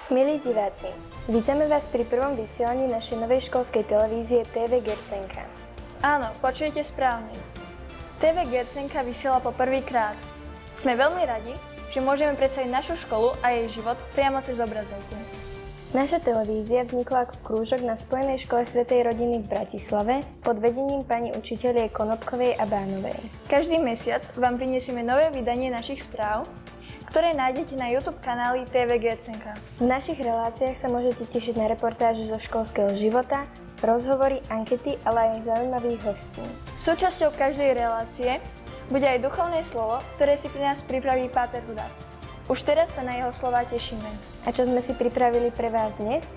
Milí diváci, vítame vás pri prvom vysielaní našej novej školskej televízie TV Gercenka. Áno, počujete správne. TV Gercenka vysiela po prvýkrát. Sme veľmi radi, že môžeme predstaviť našu školu a jej život priamo cez obrazovku. Naša televízia vznikla ako krúžok na Spojenej škole Svätej rodiny v Bratislave pod vedením pani učiteľie Konopkovej a Bánovej. Každý mesiac vám prinesieme nové vydanie našich správ, ktoré nájdete na YouTube kanáli TV Gercenka. V našich reláciách sa môžete tešiť na reportáže zo školského života, rozhovory, ankety, ale aj zaujímavých hostí. Súčasťou každej relácie bude aj duchovné slovo, ktoré si pri nás pripraví Páter Hudák. Už teraz sa na jeho slová tešíme. A čo sme si pripravili pre vás dnes?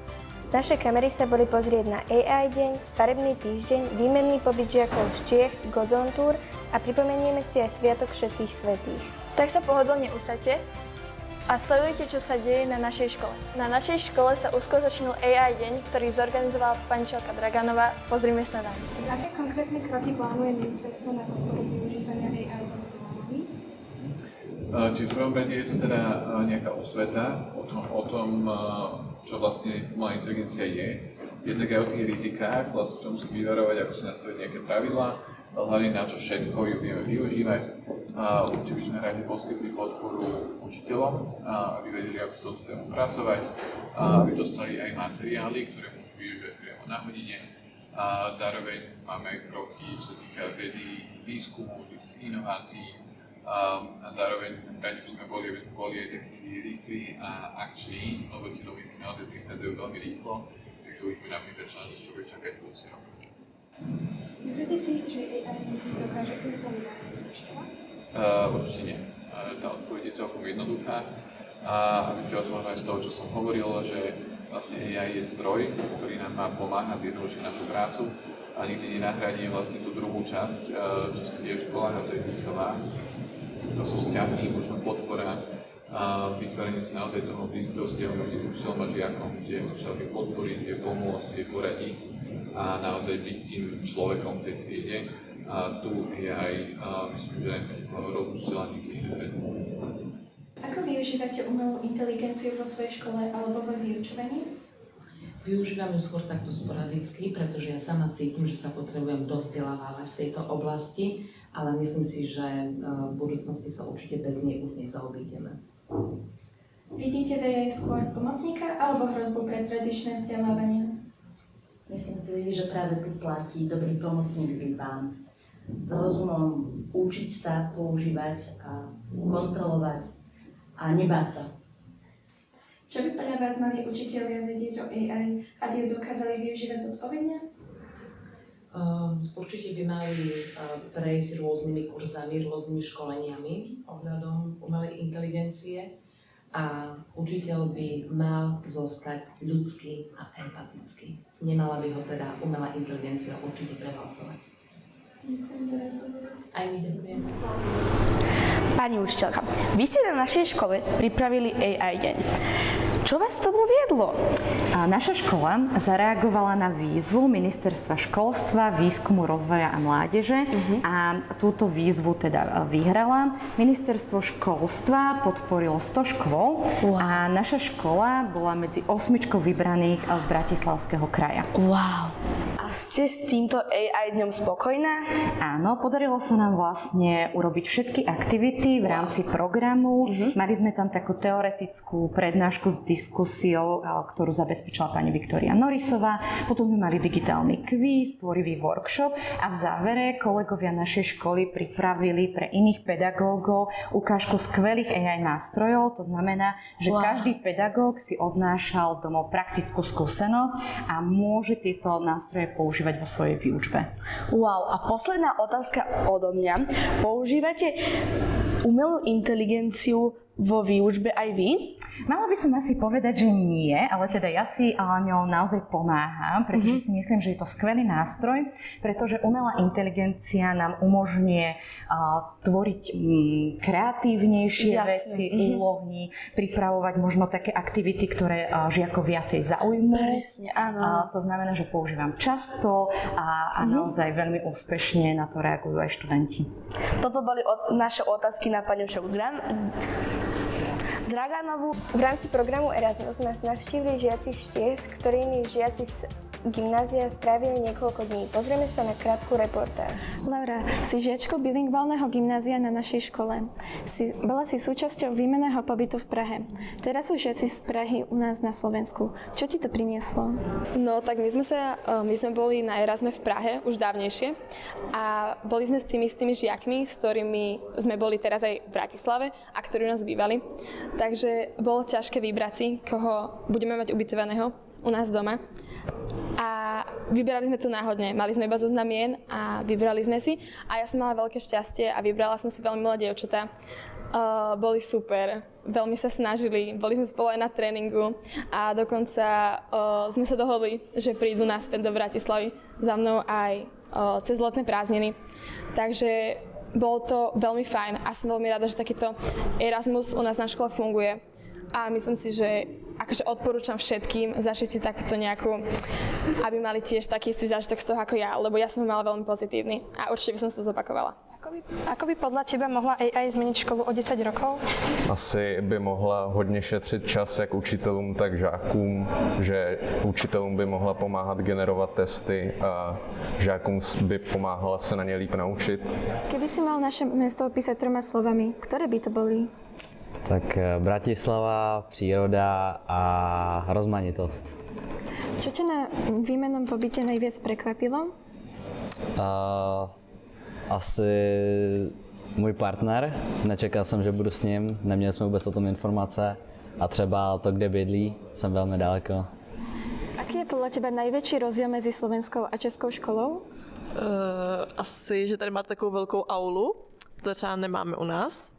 Naše kamery sa boli pozrieť na AI deň, farebný týždeň, výmenný pobyt žiakov z Čiech, Godzone Tour a pripomenieme si aj Sviatok všetkých svätých. Tak sa pohodlne usaďte a sledujte, čo sa deje na našej škole. Na našej škole sa uskutočnil AI deň, ktorý zorganizovala pani Čelka Draganová. Pozrime sa na ňu. Aké konkrétne kroky plánuje ministerstvo na podporu využívania AI vo vzdelávaní? Čiže v prvom rade je to teda nejaká osveta o tom, čo vlastne umelá inteligencia je. Jednak aj o tých rizikách, vlastne čo musí vyvarovať, ako si nastaviť nejaké pravidlá, hlavne na čo všetko ju vieme využívať. Určite by sme radi poskytli podporu učiteľom, aby vedeli, ako s touto tému pracovať, aby dostali aj materiály, ktoré môžu využívať priamo na hodine. Zároveň máme kroky, čo sa týka vedy, výskumu, inovácií. A zároveň radi by sme boli aj takí rýchli a akční, lebo tie novinky naozaj prichádzajú veľmi rýchlo, takže uvidíme napríklad, čo nás ešte bude čakať budúci rok. Myslíte si, že AI dokáže úplne náhradiť učiteľa? Určite nie. Tá odpoveď je celkom jednoduchá a vyplýva to možno aj z toho, čo som hovoril, že vlastne AI je stroj, ktorý nám má pomáhať zjednodušiť našu prácu a nikdy nenahradí vlastne tú druhú časť, čo sa deje v školách, a to je výchova. To sú vzťahy, možno podpora a vytvorenie si naozaj toho blízkeho vzťahu medzi učiteľom a žiakom, kde učiteľ vie podporiť, vie pomôcť, vie poradiť a naozaj byť tým človekom v tej triede. A tu je aj, myslím, že rod učiteľa nikdy nenahradí. Ako využívate umelú inteligenciu vo svojej škole alebo vo vyučovaní? Využívam ju skôr takto sporadicky, pretože ja sama cítim, že sa potrebujem dovzdelávať v tejto oblasti, ale myslím si, že v budúcnosti sa určite bez nej už nezaobídeme. Vidíte v AI skôr pomocníka alebo hrozbu pre tradičné vzdelávanie? Myslím si, že práve tu platí dobrý pomocník z IPA. S rozumom učiť sa, používať a kontrolovať a nebáť sa. Čo by podľa vás mali učitelia vedieť o AI, aby ju dokázali využívať zodpovedne? Určite by mali prejsť rôznymi kurzami, rôznymi školeniami ohľadom umelej inteligencie a učiteľ by mal zostať ľudský a empatický. Nemala by ho teda umelá inteligencia určite prevalcovať. Aj my ďakujem. Pani učiteľka, vy ste na našej škole pripravili AI deň. Čo vás k tomu viedlo? Naša škola zareagovala na výzvu Ministerstva školstva, výskumu, rozvoja a mládeže a túto výzvu teda vyhrala. Ministerstvo školstva podporilo 100 škôl a naša škola bola medzi 8 vybraných z Bratislavského kraja. Wow. A ste s týmto AI dňom spokojná? Áno, podarilo sa nám vlastne urobiť všetky aktivity v rámci programu. Mali sme tam takú teoretickú prednášku s diskusiou, ktorú zabezpečila pani Viktória Norisová. Potom sme mali digitálny kvíz, tvorivý workshop a v závere kolegovia našej školy pripravili pre iných pedagógov ukážku skvelých AI nástrojov. To znamená, že každý pedagóg si odnášal domov praktickú skúsenosť a môže tieto nástroje používať vo svojej výučbe. Wow, a posledná otázka odo mňa. Používate umelú inteligenciu vo výučbe aj vy? Mala by som asi povedať, že nie, ale teda ja si ňou naozaj pomáham, pretože si myslím, že je to skvelý nástroj, pretože umelá inteligencia nám umožňuje tvoriť kreatívnejšie veci, úlohy, pripravovať možno také aktivity, ktoré žiakov viacej zaujmú. Presne, áno. To znamená, že používam často a naozaj veľmi úspešne na to reagujú aj študenti. Toto boli naše otázky na pani Draganovu. V rámci programu Erasmus nás navštívili žiaci z Čiech, s ktorými žiaci z gymnázia strávili niekoľko dní. Pozrieme sa na krátku reportáž. Laura, si žiačkou bilingválneho gymnázia na našej škole. Bola si súčasťou výmenného pobytu v Prahe. Teraz sú žiaci z Prahy u nás na Slovensku. Čo ti to prinieslo? No tak my sme boli na Erasme v Prahe už dávnejšie a boli sme s tými žiakmi, s ktorými sme boli teraz aj v Bratislave a ktorí u nás bývali. Takže bolo ťažké vybrať si, koho budeme mať ubytovaného u nás doma. A vybrali sme to náhodne. Mali sme iba zoznam mien a vybrali sme si. A ja som mala veľké šťastie a vybrala som si veľmi milé dievčatá. Boli super, veľmi sa snažili, boli sme spolu aj na tréningu a dokonca sme sa dohodli, že prídu naspäť do Bratislavy za mnou aj cez letné prázdniny. Takže bolo to veľmi fajn a som veľmi rada, že takýto Erasmus u nás na škole funguje. A myslím si, že akože odporúčam všetkým zažiť si takúto nejakú, aby mali tiež taký istý zážitok z toho ako ja, lebo ja som mala veľmi pozitívny a určite by som to zopakovala. Ako by podľa teba mohla AI zmeniť školu o 10 rokov? Asi by mohla hodně šetřit čas jak učitelům, tak žákům, že učitelům by mohla pomáhat generovat testy a žákům by pomáhala se na ně líp naučit. Keby si mal naše mesto opísať 3 slovami, ktoré by to boli? Tak Bratislava, příroda a rozmanitost. Čo ťa na výmennom pobyte najviac prekvapilo? Asi můj partner. Nečekal jsem, že budu s ním, neměli jsme vůbec o tom informace a třeba to, kde bydlí, jsem velmi daleko. Aký je podľa teba najväčší rozdiel mezi slovenskou a českou školou? Asi, že tady máte takovou velkou aulu, to třeba nemáme u nás,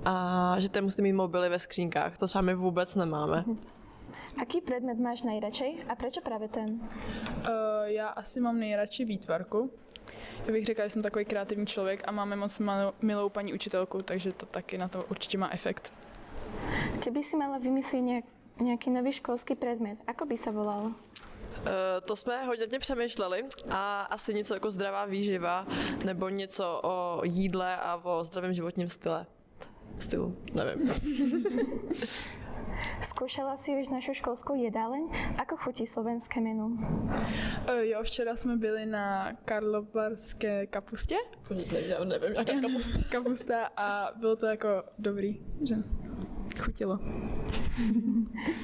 a že tady musíte mít mobily ve skřínkách, to třeba my vůbec nemáme. Aký predmet máš najradšej a prečo práve ten? Já asi mám nejradši výtvarku. Já bych řekla, že jsem takový kreativní člověk a máme moc milou paní učitelku, takže to taky na to určitě má efekt. Keby si mala vymysliť nejaký nový školský predmet, ako by sa volal? To jsme hodně přemýšleli a asi něco jako zdravá výživa nebo něco o jídle a o zdravém životním stylu, nevím. Skúšala si už našu školskou jedáleň? Ako chutí slovenské menu? Jo, včera jsme byli na karlovarské kapustě. Já nevím, jaká kapusta. Kapusta a bylo to jako dobrý, že chutilo.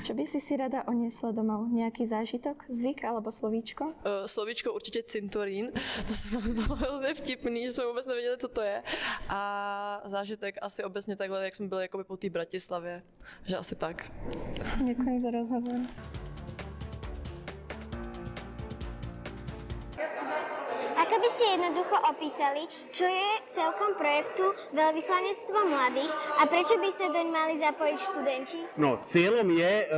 Čo by si rada oniesla domov? Nejaký zážitok, zvyk alebo slovíčko? Slovíčko určitě cintorín, to se nám zdalo hrozně vtipný, že jsme vůbec nevěděli, co to je. A zážitek asi obecně takhle, jak jsme byli jakoby po té Bratislavě, že asi tak. Děkuji za rozhovor. Ako by ste jednoducho opísali, čo je celkom projektu Veľvyslanectvo mladých a prečo by sa doň mali zapojiť študenti? No, cieľom je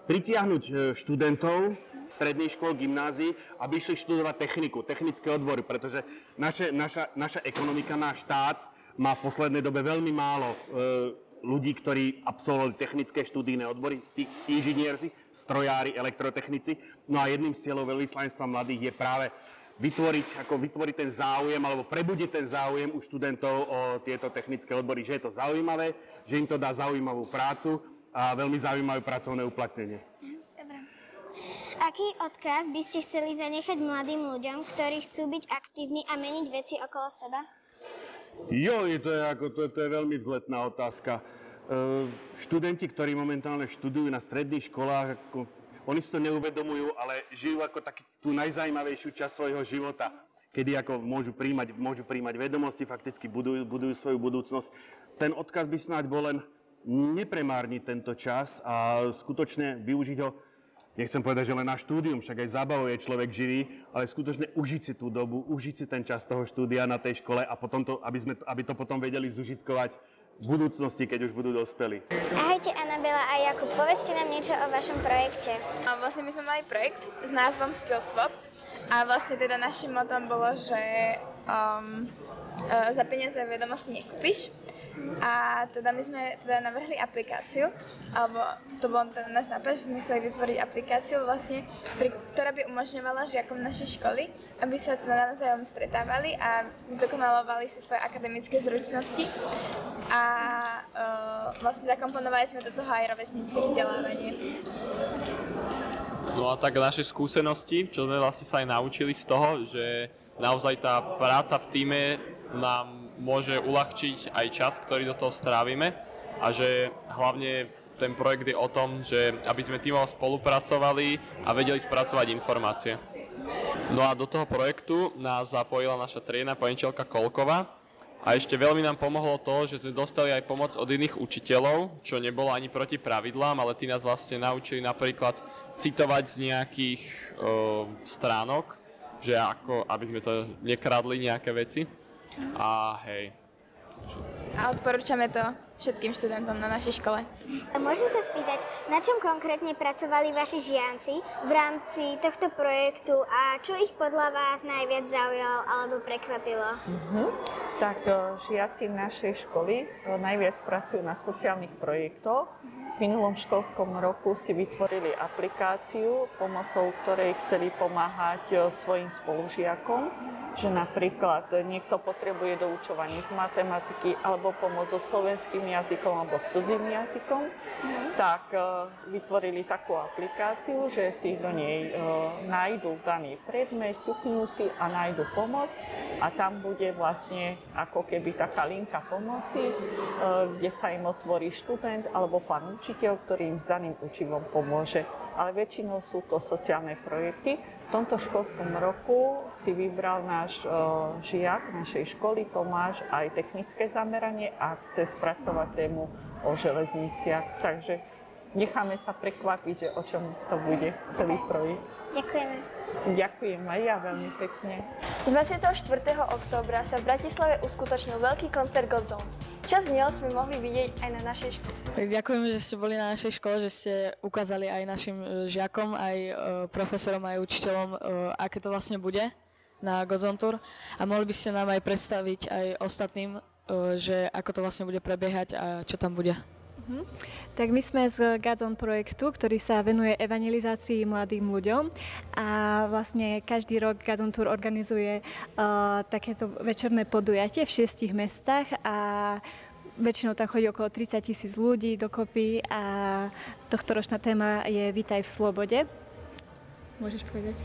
pritiahnuť študentov stredných škôl, gymnázií, aby išli študovať techniku, technické odbory, pretože naša ekonomika, náš štát má v poslednej dobe veľmi málo ľudí, ktorí absolvovali technické študijné odbory, tí inžiniersi, strojári, elektrotechnici. No a jedným z cieľov Veľvyslanectva mladých je práve vytvoriť ten záujem alebo prebudiť ten záujem u študentov o tieto technické odbory, že je to zaujímavé, že im to dá zaujímavú prácu a veľmi zaujímavé pracovné uplatnenie. Dobre. Aký odkaz by ste chceli zanechať mladým ľuďom, ktorí chcú byť aktívni a meniť veci okolo seba? To je veľmi vzletná otázka. Študenti, ktorí momentálne študujú na stredných školách, oni si to neuvedomujú, ale žijú ako takú tú najzajímavejšiu časť svojho života, kedy ako môžu príjmať vedomosti, fakticky budujú svoju budúcnosť. Ten odkaz by snáď bol len nepremárniť tento čas a skutočne využiť ho, nechcem povedať, že len na štúdium, však aj zábavou je človek živý, ale skutočne užiť si tú dobu, užiť si ten čas toho štúdia na tej škole a potom aby to potom vedeli zužitkovať v budúcnosti, keď už budú dospelí. Ahojte Anabela a Jakub, povedzte nám niečo o vašom projekte. Vlastne my sme mali projekt s názvom Skillswap a vlastne teda našim motom bolo, že za peniaze vedomosti nekúpiš. A teda my sme navrhli aplikáciu, alebo to bol ten náš nápad, že sme chceli vytvoriť aplikáciu vlastne, ktorá by umožňovala žiakom našej školy, aby sa teda navzájom stretávali a zdokonalovali si svoje akademické zručnosti. A vlastne zakomponovali sme do toho aj rovesnícke vzdelávanie. No a tak naše skúsenosti, čo sme vlastne sa aj naučili z toho, že naozaj tá práca v tíme nám môže uľahčiť aj čas, ktorý do toho strávime a že hlavne ten projekt je o tom, že aby sme tímovo spolupracovali a vedeli spracovať informácie. No a do toho projektu nás zapojila naša triedna pani učiteľka Kolková a ešte veľmi nám pomohlo to, že sme dostali aj pomoc od iných učiteľov, čo nebolo ani proti pravidlám, ale tí nás vlastne naučili napríklad citovať z nejakých stránok, že ako, aby sme to nekradli nejaké veci. A hej. A odporúčame to všetkým študentom na našej škole. Môžem sa spýtať, na čom konkrétne pracovali vaši žiaci v rámci tohto projektu a čo ich podľa vás najviac zaujalo alebo prekvapilo? Tak žiaci našej školy najviac pracujú na sociálnych projektoch. V minulom školskom roku si vytvorili aplikáciu, pomocou ktorej chceli pomáhať svojim spolužiakom, že napríklad niekto potrebuje doučovanie z matematiky alebo pomoc so slovenským jazykom alebo s cudzým jazykom, tak vytvorili takú aplikáciu, že si do nej nájdu daný predmet, ťuknú si a nájdu pomoc a tam bude vlastne ako keby taká linka pomoci, kde sa im otvorí študent alebo pán učiteľ, ktorý im s daným učivom pomôže. Ale väčšinou sú to sociálne projekty. V tomto školskom roku si vybral náš žiak našej školy Tomáš aj technické zameranie a chce spracovať tému o železniciach. Takže necháme sa prekvapiť, že o čom to bude celý projekt. Ďakujeme. Ďakujem aj ja veľmi pekne. 24. októbra sa v Bratislave uskutočnil veľký koncert Godzone. Časť z neho sme mohli vidieť aj na našej škole. Ďakujem, že ste boli na našej škole, že ste ukázali aj našim žiakom, aj profesorom, aj učiteľom, aké to vlastne bude na Godzone Tour. A mohli by ste nám aj predstaviť aj ostatným, že ako to vlastne bude prebiehať a čo tam bude. Tak my sme z Godzone projektu, ktorý sa venuje evangelizácii mladým ľuďom a vlastne každý rok Godzone Tour organizuje takéto večerné podujatie v 6 mestách a väčšinou tam chodí okolo 30,000 ľudí dokopy a tohtoročná téma je Vítaj v slobode. Môžeš povedať?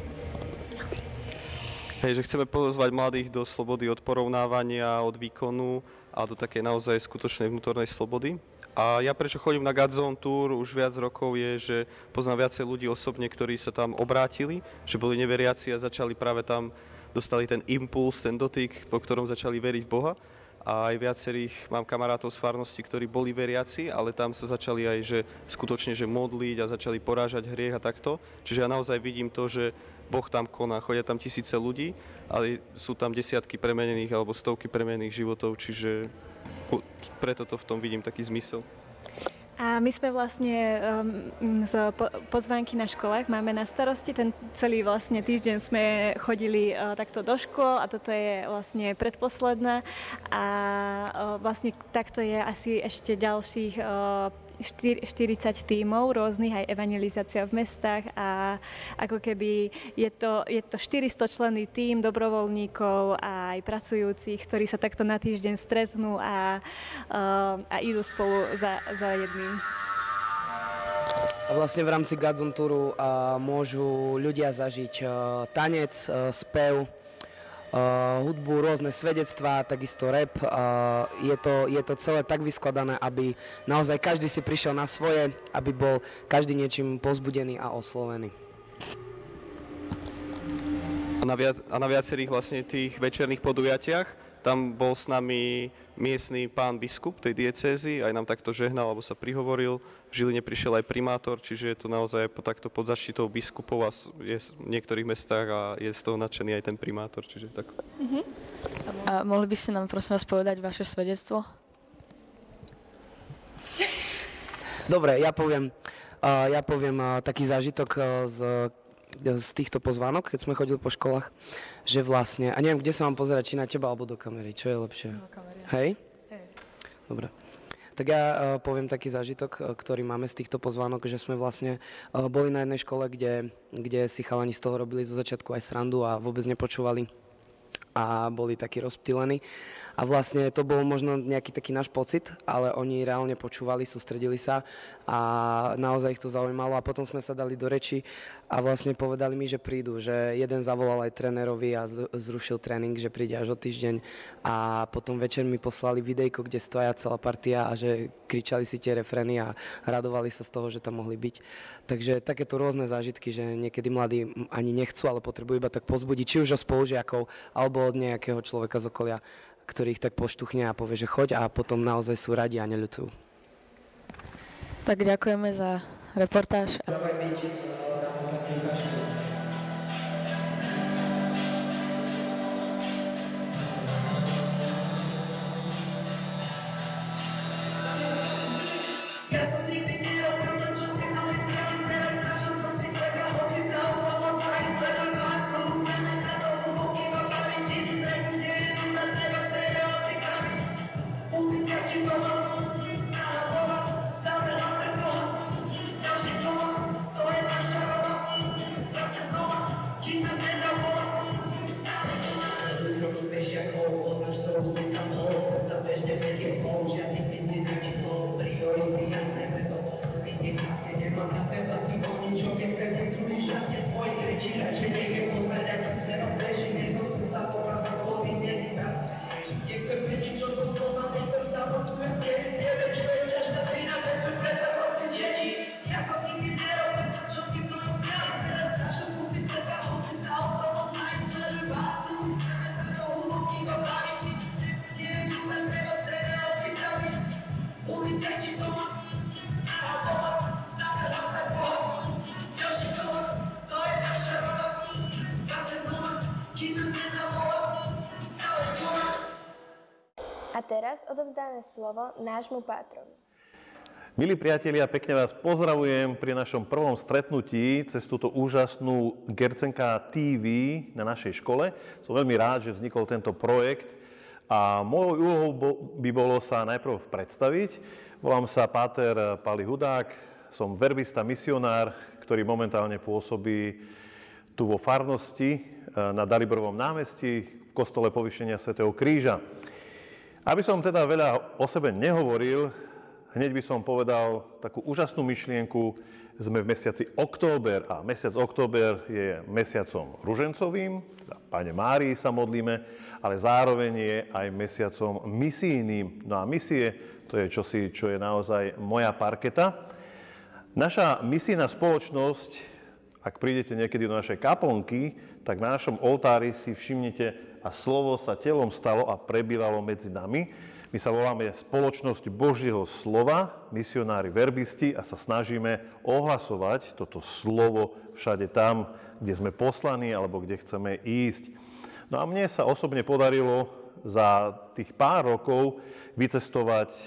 Hej, že chceme pozvať mladých do slobody od porovnávania, od výkonu a do takej naozaj skutočnej vnútornej slobody. A ja prečo chodím na Godzone Tour už viac rokov je, že poznám viacej ľudí osobne, ktorí sa tam obrátili, že boli neveriaci a začali práve tam, dostali ten impuls, ten dotyk, po ktorom začali veriť v Boha. A aj viacerých mám kamarátov z farnosti, ktorí boli veriaci, ale tam sa začali aj že skutočne že modliť a začali porážať hriech a takto. Čiže ja naozaj vidím to, že Boh tam koná, chodia tam tisíce ľudí, ale sú tam desiatky premenených alebo stovky premenených životov, čiže preto to v tom vidím taký zmysel. A my sme vlastne z pozvánky na školách máme na starosti. Ten celý vlastne týždeň sme chodili takto do škôl a toto je vlastne predposledná. A vlastne takto je asi ešte ďalších 40 tímov rôznych, aj evangelizácia v mestách a ako keby je to 400-členný tím dobrovoľníkov a aj pracujúcich, ktorí sa takto na týždeň stretnú a idú spolu za jedným. A vlastne v rámci Godzone Touru môžu ľudia zažiť tanec, spev, hudbu, rôzne svedectvá, takisto rap. Je to celé tak vyskladané, aby naozaj každý si prišiel na svoje, aby bol každý niečím povzbudený a oslovený. A na viacerých vlastne tých večerných podujatiach tam bol s nami miestny pán biskup tej diecézy, aj nám takto žehnal, alebo sa prihovoril. V Žiline prišiel aj primátor, čiže je to naozaj takto pod zaštitou biskupov a je v niektorých mestách a je z toho nadšený aj ten primátor, čiže tak. A mohli by ste nám prosím vás povedať vaše svedectvo? Dobre, ja poviem taký zážitok z týchto pozvánok, keď sme chodili po školách, že vlastne, a neviem, kde sa mám pozerať, či na teba alebo do kamery, čo je lepšie? Do kamery. Hej? Dobre. Tak ja poviem taký zážitok, ktorý máme z týchto pozvánok, že sme vlastne boli na jednej škole, kde si chalani z toho robili zo začiatku aj srandu a vôbec nepočúvali a boli takí rozptýlení. A vlastne to bol možno nejaký taký náš pocit, ale oni reálne počúvali, sústredili sa a naozaj ich to zaujímalo. A potom sme sa dali do reči a vlastne povedali mi, že prídu, že jeden zavolal aj trénerovi a zrušil tréning, že príde až o týždeň. A potom večer mi poslali videjko, kde stoja celá partia a že kričali si tie refrény a radovali sa z toho, že tam mohli byť. Takže takéto rôzne zážitky, že niekedy mladí ani nechcú, ale potrebujú iba tak pozbudiť, či už od spolužiakov alebo od nejakého človeka z okolia, ktorý ich tak poštuchne a povie, že choď, a potom naozaj sú radi a neľutujú. Tak ďakujeme za reportáž. A teraz odovzdáme slovo nášmu pátrovi. Milí priatelia, pekne vás pozdravujem pri našom prvom stretnutí cez túto úžasnú Gercenka TV na našej škole. Som veľmi rád, že vznikol tento projekt a mojou úlohou by bolo sa najprv predstaviť. Volám sa páter Pali Hudák, som verbista, misionár, ktorý momentálne pôsobí tu vo farnosti na Daliborovom námestí v kostole Povýšenia svätého Kríža. Aby som teda veľa o sebe nehovoril, hneď by som povedal takú úžasnú myšlienku. Sme v mesiaci október a mesiac október je mesiacom ružencovým, Pane Márii sa modlíme, ale zároveň je aj mesiacom misijným. No a misie, to je čosi, čo je naozaj moja parketa. Naša misijná spoločnosť, ak prídete niekedy do našej kaplnky, tak na našom oltári si všimnite, a slovo sa telom stalo a prebývalo medzi nami. My sa voláme Spoločnosť Božieho slova, misionári verbisti, a sa snažíme ohlasovať toto slovo všade tam, kde sme poslaní alebo kde chceme ísť. No a mne sa osobne podarilo za tých pár rokov vycestovať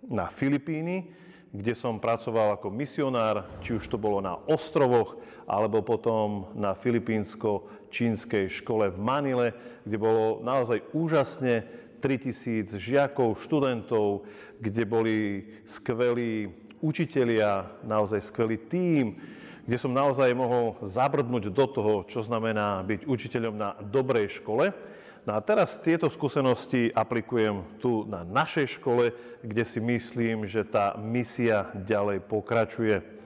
na Filipíny, kde som pracoval ako misionár, či už to bolo na ostrovoch, alebo potom na filipínsko-čínskej škole v Manile, kde bolo naozaj úžasne 3000 žiakov, študentov, kde boli skvelí učitelia, naozaj skvelý tím, kde som naozaj mohol zabrdnúť do toho, čo znamená byť učiteľom na dobrej škole. No a teraz tieto skúsenosti aplikujem tu na našej škole, kde si myslím, že tá misia ďalej pokračuje.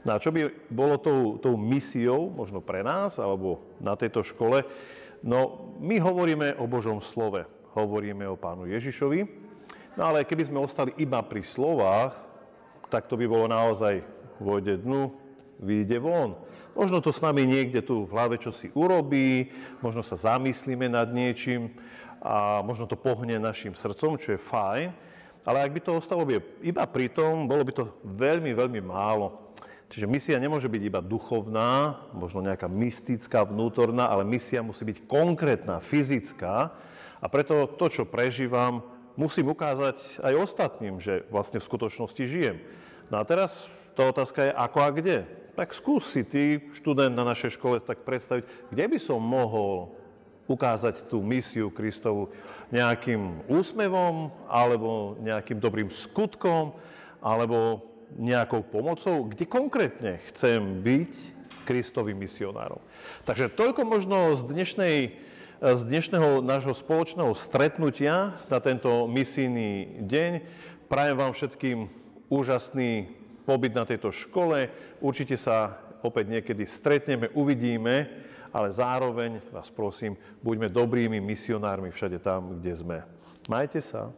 No a čo by bolo tou misiou, možno pre nás, alebo na tejto škole? No, my hovoríme o Božom slove, hovoríme o Pánu Ježišovi, no ale keby sme ostali iba pri slovách, tak to by bolo naozaj vojde dnu, vyjde von. Možno to s nami niekde tu v hlave čosi urobí, možno sa zamyslíme nad niečím a možno to pohne našim srdcom, čo je fajn, ale ak by to ostalo iba pri tom, bolo by to veľmi, veľmi málo. Čiže misia nemôže byť iba duchovná, možno nejaká mystická, vnútorná, ale misia musí byť konkrétna, fyzická, a preto to, čo prežívam, musím ukázať aj ostatným, že vlastne v skutočnosti žijem. No a teraz tá otázka je, ako a kde? Tak skús si ty, študent na našej škole, tak predstaviť, kde by som mohol ukázať tú misiu Kristovu nejakým úsmevom, alebo nejakým dobrým skutkom, alebo nejakou pomocou, kde konkrétne chcem byť Kristovým misionárom. Takže toľko možno z dnešného nášho spoločného stretnutia na tento misijný deň. Prajem vám všetkým úžasný pobyt na tejto škole. Určite sa opäť niekedy stretneme, uvidíme, ale zároveň vás prosím, buďme dobrými misionármi všade tam, kde sme. Majte sa.